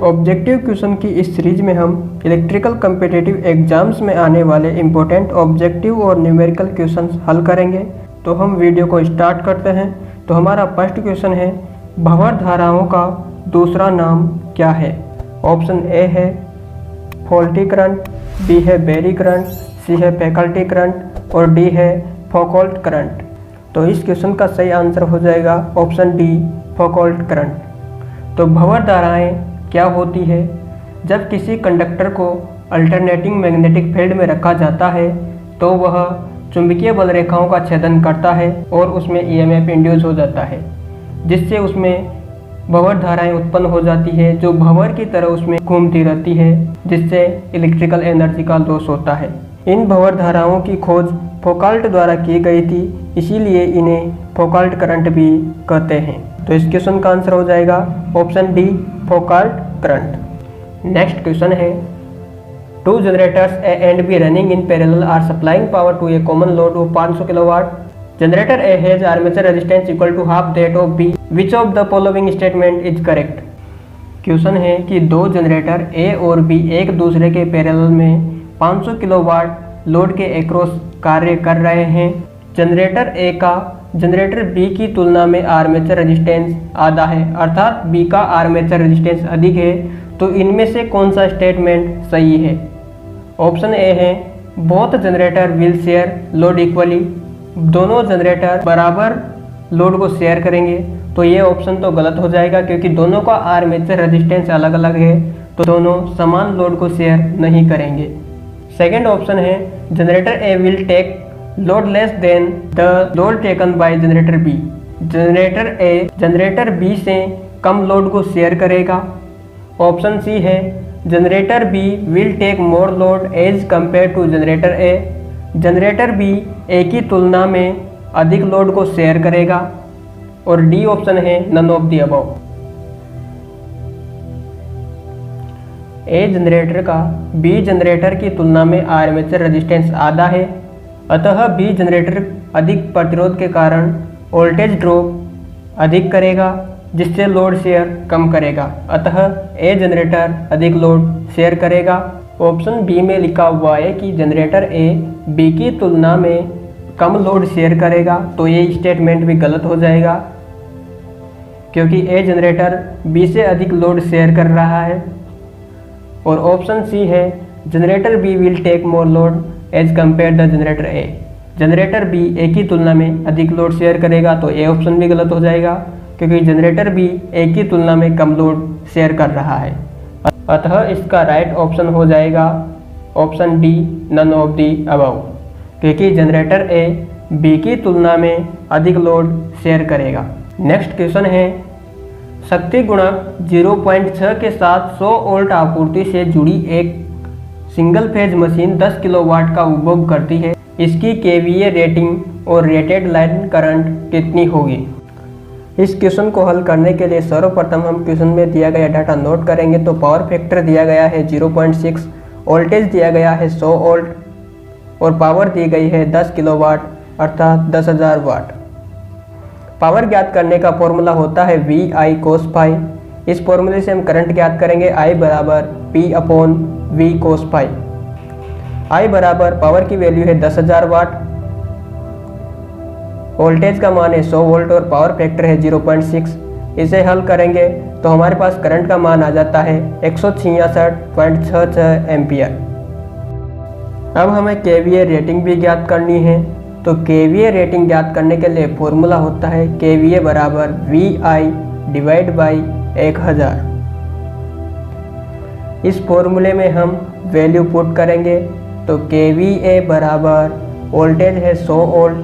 Objective question की इस series में हम इलेक्ट्रिकल कम्पिटिटिव एग्जाम्स में आने वाले इम्पोर्टेंट ऑब्जेक्टिव और न्यूमेरिकल क्वेश्चन हल करेंगे। तो हम वीडियो को स्टार्ट करते हैं। तो हमारा फर्स्ट क्वेश्चन है, भंवर धाराओं का दूसरा नाम क्या है? ऑप्शन ए है फॉल्टी करंट, बी है बेरी करंट, सी है फैकल्टी करंट और डी है फौकॉल्ट करंट। तो इस क्वेश्चन का सही आंसर हो जाएगा ऑप्शन डी, फौकॉल्ट करंट। तो भंवर धाराएं क्या होती है? जब किसी कंडक्टर को अल्टरनेटिंग मैग्नेटिक फील्ड में रखा जाता है तो वह चुंबकीय बल रेखाओं का छेदन करता है और उसमें ईएमएफ इंड्यूस हो जाता है, जिससे उसमें भंवर धाराएं उत्पन्न हो जाती है जो भंवर की तरह उसमें घूमती रहती है, जिससे इलेक्ट्रिकल एनर्जी का लॉस होता है। इन भंवर धाराओं की खोज फौकॉल्ट द्वारा की गई थी, इसीलिए इन्हें फौकॉल्ट करंट भी कहते हैं। तो इस क्वेश्चन का आंसर हो जाएगा option D, fault current. Next question है, two generators A and B running in parallel are supplying power to a common load of 500 kilowatt. Generator A has armature resistance equal to half that of B, which of the following statement is correct? Question है कि दो generator ए और B एक दूसरे के parallel में 500 kilowatt load के across कार्य कर रहे हैं। जनरेटर ए का जनरेटर बी की तुलना में आर्मेचर रेजिस्टेंस आधा है, अर्थात बी का आर्मेचर रेजिस्टेंस अधिक है। तो इनमें से कौन सा स्टेटमेंट सही है? ऑप्शन ए है both generator will share load equally, दोनों जनरेटर बराबर लोड को शेयर करेंगे। तो ये ऑप्शन तो गलत हो जाएगा, क्योंकि दोनों का आर्मेचर रेजिस्टेंस अलग अलग है, तो दोनों समान लोड को शेयर नहीं करेंगे। सेकेंड ऑप्शन है generator A will take load less than the load taken by generator B, generator A generator B से कम लोड को शेयर करेगा। ऑप्शन सी है generator B will take more load as compare to generator A, generator B A की तुलना में अधिक लोड को शेयर करेगा। और डी ऑप्शन है none of the above. A generator का बी जनरेटर की तुलना में आर्मेचर रेजिस्टेंस आधा है, अतः बी जनरेटर अधिक प्रतिरोध के कारण वोल्टेज ड्रॉप अधिक करेगा, जिससे लोड शेयर कम करेगा, अतः ए जनरेटर अधिक लोड शेयर करेगा। ऑप्शन बी में लिखा हुआ है कि जनरेटर ए बी की तुलना में कम लोड शेयर करेगा, तो ये स्टेटमेंट भी गलत हो जाएगा, क्योंकि ए जनरेटर बी से अधिक लोड शेयर कर रहा है। और ऑप्शन सी है generator B will take more load as compare the generator A, generator B A की तुलना में अधिक लोड शेयर करेगा, तो ए ऑप्शन भी गलत हो जाएगा, क्योंकि जनरेटर बी ए की तुलना में कम लोड शेयर कर रहा है। अतः इसका राइट ऑप्शन हो जाएगा option D, none of the above, क्योंकि जनरेटर ए बी की तुलना में अधिक लोड शेयर करेगा। नेक्स्ट क्वेश्चन है, शक्ति गुणक 0.6 के साथ 100 वोल्ट आपूर्ति से जुड़ी एक सिंगल फेज मशीन 10 किलोवाट का उपभोग करती है, इसकी केवीए रेटिंग और रेटेड लाइन करंट कितनी होगी? इस क्वेश्चन को हल करने के लिए सर्वप्रथम हम क्वेश्चन में दिया गया डाटा नोट करेंगे। तो पावर फैक्टर दिया गया है 0.6, वोल्टेज दिया गया है 100 वोल्ट और पावर दी गई है 10 किलोवाट अर्थात 10,000 वाट। पावर ज्ञात करने का फॉर्मूला होता है वी आई कोस फाई। इस फॉर्मूले से हम करंट ज्ञात करेंगे, आई बराबर P upon V cos phi. I बराबर पावर की वैल्यू है 10,000 वाट, वोल्टेज का मान है 100 वोल्ट और पावर फैक्टर है 0.6। इसे हल करेंगे तो हमारे पास करंट का मान आ जाता है 166.66 एम्पियर। अब हमें केवीए रेटिंग भी ज्ञात करनी है। तो केवीए रेटिंग ज्ञात करने के लिए फॉर्मूला होता है केवीए बराबर वी आई डिवाइड बाई 1000। इस फॉर्मूले में हम वैल्यू पुट करेंगे। तो केवीए बराबर वोल्टेज है 100 वोल्ट,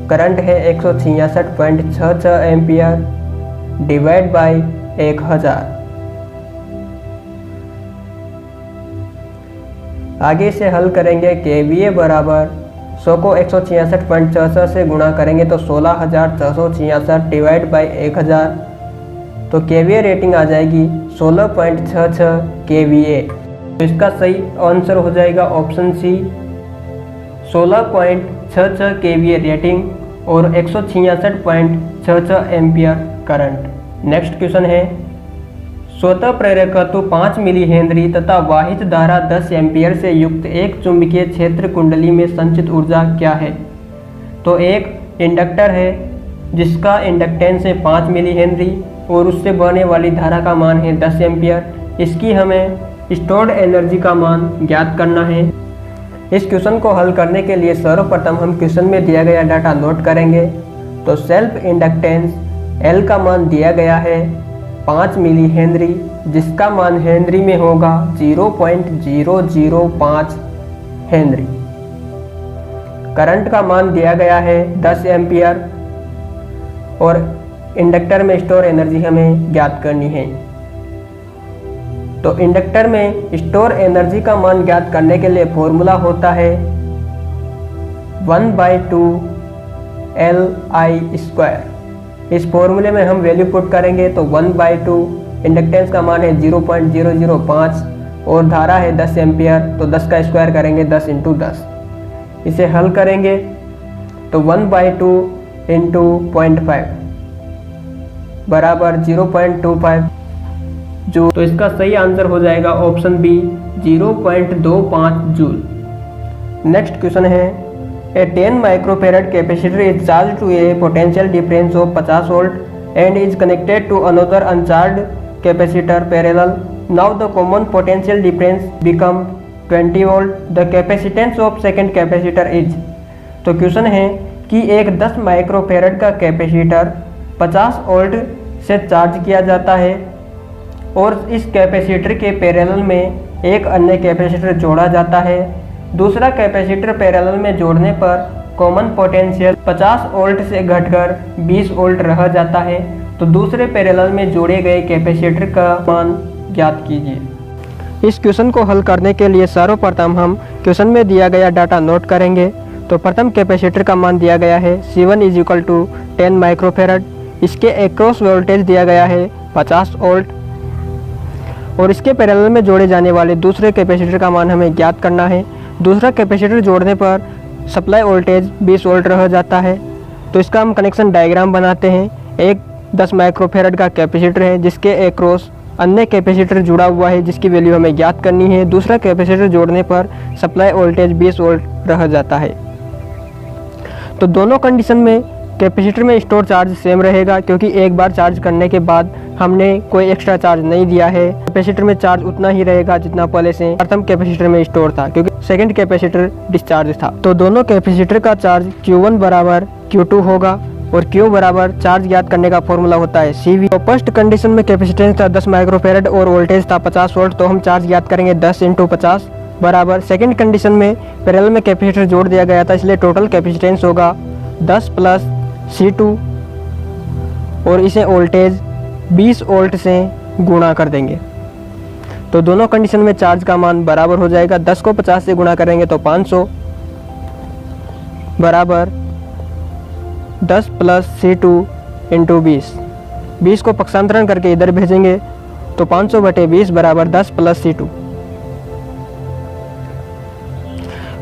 करंट है 166.66 एम्पियर डिवाइड बाई 1000। आगे से हल करेंगे, केवीए बराबर 100 को 166.66 से गुणा करेंगे तो 16,666 डिवाइड बाई 1000। तो केवीए रेटिंग आ जाएगी 16.66 केवीए। तो इसका सही आंसर हो जाएगा ऑप्शन सी, 16.66 केवीए रेटिंग और 166.66 एम्पियर करंट। नेक्स्ट क्वेश्चन है, स्वतः प्रेरकत्व 5 मिली हेनरी तथा वाहित धारा 10 एम्पीयर से युक्त एक चुंबकीय क्षेत्र कुंडली में संचित ऊर्जा क्या है? तो एक इंडक्टर है जिसका इंडक्टेंस है 5 मिली हेनरी और उससे बहने वाली धारा का मान है 10 एम्पीयर। इसकी हमें स्टोर्ड एनर्जी का मान ज्ञात करना है। इस क्वेश्चन को हल करने के लिए सर्वप्रथम हम क्वेश्चन में दिया गया डाटा नोट करेंगे। तो सेल्फ इंडक्टेंस L का मान दिया गया है 5 मिली हेनरी, जिसका मान हेनरी में होगा 0.005 हेनरी। करंट का मान दिया गया है 10 एम्पीयर और इंडक्टर में स्टोर एनर्जी हमें ज्ञात करनी है। तो इंडक्टर में स्टोर एनर्जी का मान ज्ञात करने के लिए फॉर्मूला होता है 1/2 Li²। इस फॉर्मूले में हम वैल्यू पुट करेंगे तो 1/2 इंडक्टेंस का मान है 0.005 और धारा है 10 एम्पीयर, तो 10 का स्क्वायर करेंगे 10 × 10। इसे हल करेंगे तो 1/2 × 0.5 बराबर 0.25 जूल। तो इसका सही आंसर हो जाएगा option B 0.25 joule. Next question है A 10 microfarad capacitor is charged to a potential difference of 50 volt and is connected to another uncharged capacitor parallel. Now the common potential difference become 20 volt. The capacitance of second capacitor is। तो question है कि एक 10 microfarad का capacitor 50 volt से charge किया जाता है और इस कैपेसिटर के पैरेलल में एक अन्य कैपेसिटर जोड़ा जाता है। दूसरा कैपेसिटर पैरेलल में जोड़ने पर कॉमन पोटेंशियल 50 वोल्ट से घटकर 20 वोल्ट रह जाता है। तो दूसरे पैरेलल में जोड़े गए कैपेसिटर का मान ज्ञात कीजिए। इस क्वेश्चन को हल करने के लिए सर्वप्रथम हम क्वेश्चन में दिया गया डाटा नोट करेंगे। तो प्रथम कैपेसिटर का मान दिया गया है C1 = 10 माइक्रोफेरेड। इसके एक्रॉस वोल्टेज दिया गया है 50 वोल्ट और इसके पैरेलल में जोड़े जाने वाले दूसरे कैपेसिटर का मान हमें ज्ञात करना है। दूसरा कैपेसिटर जोड़ने पर सप्लाई वोल्टेज 20 वोल्ट रह जाता है। तो इसका हम कनेक्शन डायग्राम बनाते हैं। एक 10 माइक्रोफेरेड का कैपेसिटर है जिसके एक्रॉस अन्य कैपेसिटर जुड़ा हुआ है जिसकी वैल्यू हमें ज्ञात करनी है। दूसरा कैपेसिटर जोड़ने पर सप्लाई वोल्टेज 20 वोल्ट रह जाता है। तो दोनों कंडीशन में कैपेसिटर में स्टोर चार्ज सेम रहेगा क्योंकि एक बार चार्ज करने के बाद हमने कोई एक्स्ट्रा चार्ज नहीं दिया है। कैपेसिटर में चार्ज उतना ही रहेगा जितना पहले से प्रथम कैपेसिटर में स्टोर था क्योंकि सेकंड कैपेसिटर डिस्चार्ज था। तो दोनों कैपेसिटर का चार्ज Q1 बराबर Q2 होगा और Q बराबर चार्ज ज्ञात करने का फॉर्मूला होता है CV। तो फर्स्ट कंडीशन में कैपेसिटेंस था 10 माइक्रोफेरेड और वोल्टेज था 50 वोल्ट, तो हम चार्ज ज्ञात करेंगे 10 × 50 बराबर। सेकंड कंडीशन में पैरेलल में कैपेसिटर जोड़ दिया गया था इसलिए टोटल कैपेसिटेंस होगा 10 + C2 और इसे वोल्टेज 20 वोल्ट से गुणा कर देंगे। तो दोनों कंडीशन में चार्ज का मान बराबर हो जाएगा। 10 को 50 से गुणा करेंगे तो 500 बराबर 10 + C2 × 20। 20 को पक्षांतरण करके इधर भेजेंगे तो 500/20 बराबर 10 + C2।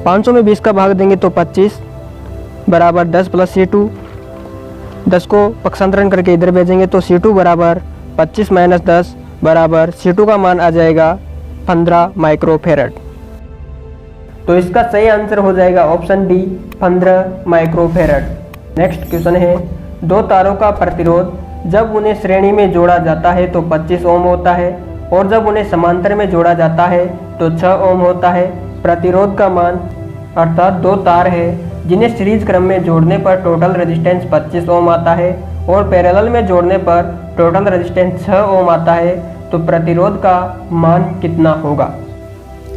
500 में 20 का भाग देंगे तो 25 बराबर 10 + C2। 10 को पक्षांतरण करके इधर भेजेंगे तो C2 बराबर 25 - 10 बराबर C2 का मान आ जाएगा 15 माइक्रोफेरेड। तो इसका सही आंसर हो जाएगा option D 15 microfarad. Next question है दो तारों का प्रतिरोध जब उन्हें श्रेणी में जोड़ा जाता है तो 25 ओम होता है और जब उन्हें समांतर में जोड़ा जाता है तो 6 ओम होता है। प्रतिरोध का मान अर्थात दो तार है जिन्हें सीरीज क्रम में जोड़ने पर टोटल रेजिस्टेंस 25 ओम आता है और पैरेलल में जोड़ने पर टोटल रेजिस्टेंस 6 ओम आता है। तो प्रतिरोध का मान कितना होगा?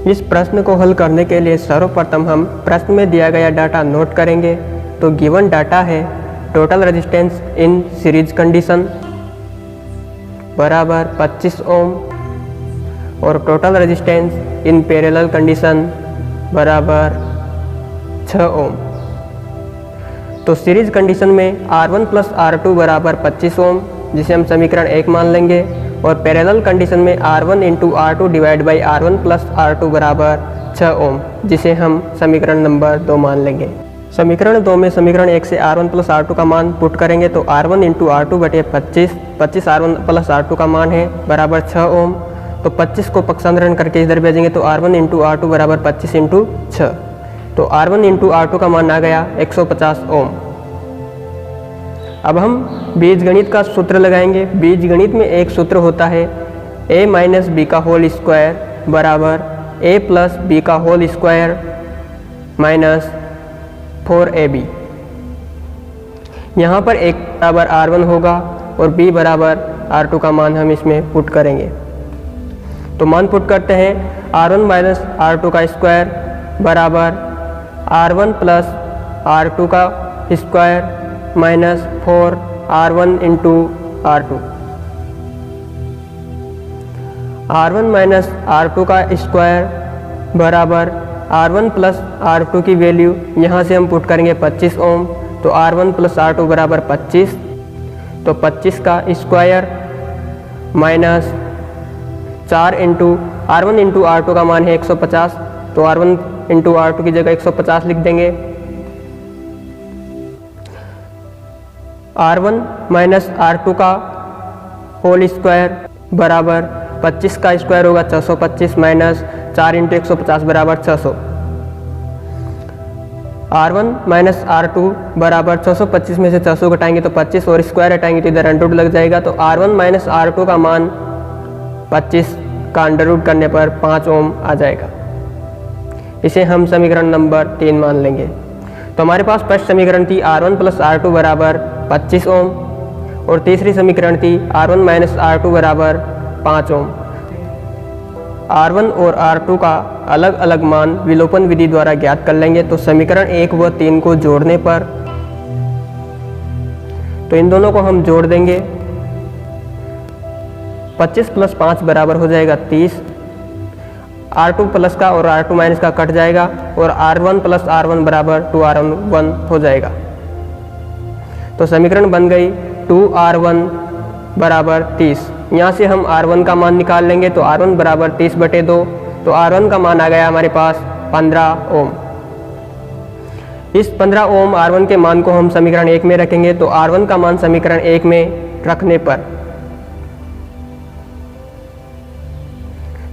इस प्रश्न को हल करने के लिए सर्वप्रथम हम प्रश्न में दिया गया डाटा नोट करेंगे। तो गिवन डाटा है total resistance in series condition बराबर 25 ओम और total resistance in parallel condition बराबर 6 ओम। तो सीरीज कंडीशन में R1 + R2 बराबर 25 ओम जिसे हम समीकरण 1 मान लेंगे और पैरेलल कंडीशन में R1 × R2 / R1 + R2 बराबर 6 ओम जिसे हम समीकरण नंबर 2 मान लेंगे। समीकरण 2 में समीकरण 1 से R1 प्लस R2 का मान पुट करेंगे तो R1 इंटू R2 बटे 25 R1 प्लस R2 का मान है बराबर 6 ओम। तो 25 को पक्षांतरण करके इधर भेजेंगे तो R1 इंटू R2 बराबर 25 इंटू 6। तो R1 इंटू R2 का मान आ गया 150 ओम। अब हम बीजगणित का सूत्र लगाएंगे। बीजगणित में एक सूत्र होता है a माइनस बी का होल स्क्वायर बराबर a प्लस बी का होल स्क्वायर माइनस 4ab। यहाँ पर a बराबर R1 होगा और b बराबर R2 का मान हम इसमें पुट करेंगे। तो मान पुट करते हैं R1 माइनस R2 का स्क्वायर बराबर R1 प्लस R2 का square minus 4R1 into R2। R1 minus R2 का स्क्वायर बराबर R1 प्लस R2 की वैल्यू यहाँ से हम पुट करेंगे 25 ओम। तो R1 प्लस R2 बराबर 25। तो 25 का square minus 4 into R1 into R2 का मान है 150। तो R1 इंटू R2 की जगह 150 लिख देंगे। R1 माइनस R2 का होल स्क्वायर बराबर 25 का स्क्वायर होगा 625 माइनस 4 इंटू 150 बराबर 600। R1 माइनस R2 बराबर 625 में से 600 घटाएंगे तो 25 और स्क्वायर हटाएंगे तो इधर अंडर रूट लग जाएगा। तो R1 माइनस R2 का मान 25 का अंडर रूट करने पर 5 ओम आ जाएगा। इसे हम समीकरण नंबर 3 मान लेंगे। तो हमारे पास फर्स्ट समीकरण थी R1 प्लस R2 बराबर 25 ओम और तीसरी समीकरण थी R1 माइनस R2 बराबर 5 ओम। R1 और R2 का अलग अलग मान विलोपन विधि द्वारा ज्ञात कर लेंगे। तो समीकरण 1 व 3 को जोड़ने पर तो इन दोनों को हम जोड़ देंगे। 25 प्लस 5 बराबर हो जाएगा 30। R2 प्लस का और R2 माइनस का कट जाएगा और R1 प्लस R1 बराबर 2R1 हो जाएगा। तो समीकरण बन गई 2R1 बराबर 30। यहाँ से हम R1 का मान निकाल लेंगे। तो R1 बराबर 30 बटे 2। तो R1 का मान आ गया हमारे पास 15 ओम। इस 15 ओम R1 के मान को हम समीकरण 1 में रखेंगे। तो R1 का मान समीकरण 1 में रखने पर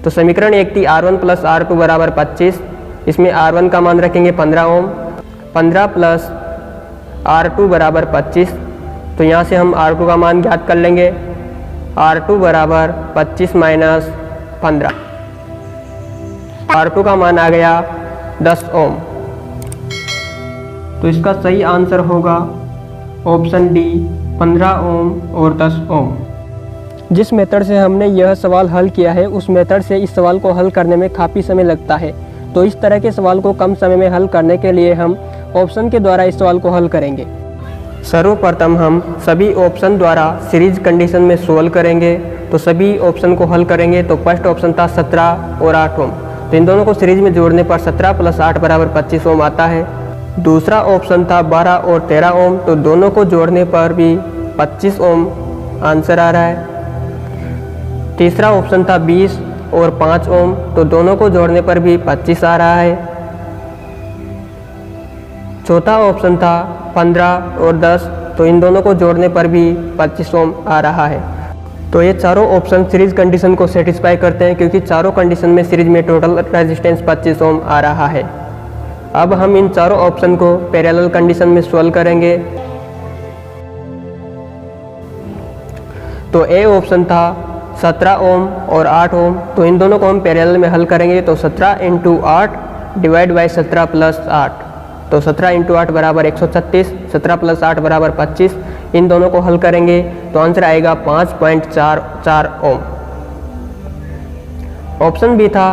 तो समीकरण 1 थी R1 प्लस R2 बराबर 25। इसमें R1 का मान रखेंगे 15 ओम। 15 प्लस R2 बराबर 25। तो यहाँ से हम R2 का मान ज्ञात कर लेंगे। R2 बराबर 25 माइनस 15। R2 का मान आ गया 10 ओम। तो इसका सही आंसर होगा ऑप्शन डी 15 ओम और 10 ओम। जिस मेथड से हमने यह सवाल हल किया है उस मेथड से इस सवाल को हल करने में काफ़ी समय लगता है। तो इस तरह के सवाल को कम समय में हल करने के लिए हम ऑप्शन के द्वारा इस सवाल को हल करेंगे। सर्वप्रथम हम सभी ऑप्शन द्वारा सीरीज कंडीशन में सोल्व करेंगे। तो सभी ऑप्शन को हल करेंगे। तो फर्स्ट ऑप्शन था 17 और 8 ओम। तो इन दोनों को सीरीज में जोड़ने पर 17 प्लस 8 बराबर 25 ओम आता है। दूसरा ऑप्शन था 12 और 13 ओम। तो दोनों को जोड़ने पर भी 25 ओम आंसर आ रहा है। तीसरा ऑप्शन था 20 और 5 ओम। तो दोनों को जोड़ने पर भी 25 आ रहा है। चौथा ऑप्शन था 15 और 10। तो इन दोनों को जोड़ने पर भी 25 ओम आ रहा है। तो ये चारों ऑप्शन सीरीज कंडीशन को सेटिस्फाई करते हैं क्योंकि चारों कंडीशन में सीरीज में टोटल रेजिस्टेंस 25 ओम आ रहा है। अब हम इन चारों ऑप्शन को पैरेलल कंडीशन में सोल्व करेंगे। तो ए ऑप्शन था 17 ओम और 8 ओम। तो इन दोनों को हम पैरेलल में हल करेंगे। तो 17 इंटू 8 डिवाइड बाई 17 प्लस 8। तो 17 इंटू 8 बराबर 136। 17 प्लस 8 बराबर 25। इन दोनों को हल करेंगे तो आंसर आएगा 5.44 ओम। ऑप्शन बी था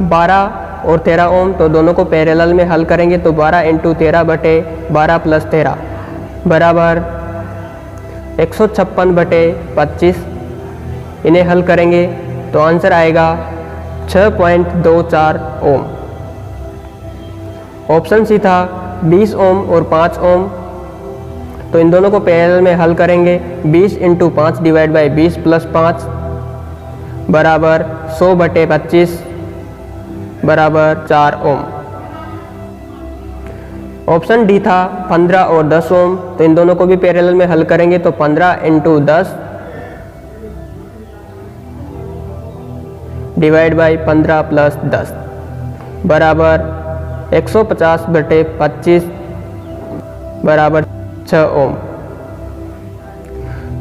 12 और 13 ओम। तो दोनों को पैरेलल में हल करेंगे। तो 12 इंटू 13 बटे 12 प्लस 13 बराबर 156 बटे 25। इन्हें हल करेंगे तो आंसर आएगा 6.24 ओम। ऑप्शन सी था 20 ओम और 5 ओम। तो इन दोनों को पैरेलल में हल करेंगे। 20 इंटू 5 डिवाइड बाई 20 प्लस 5 बराबर 100 बटे 25 बराबर 4 ओम। ऑप्शन डी था 15 और 10 ओम, तो इन दोनों को भी पैरेलल में हल करेंगे तो 15 × 10 डिवाइड बाई 15 + 10 बराबर 150/25 बराबर 6 ओम।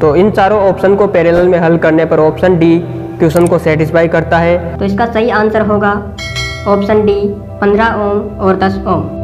तो इन चारों ऑप्शन को पैरेलल में हल करने पर ऑप्शन डी क्वेश्चन को सेटिस्फाई करता है। तो इसका सही आंसर होगा ऑप्शन डी 15 ओम और 10 ओम।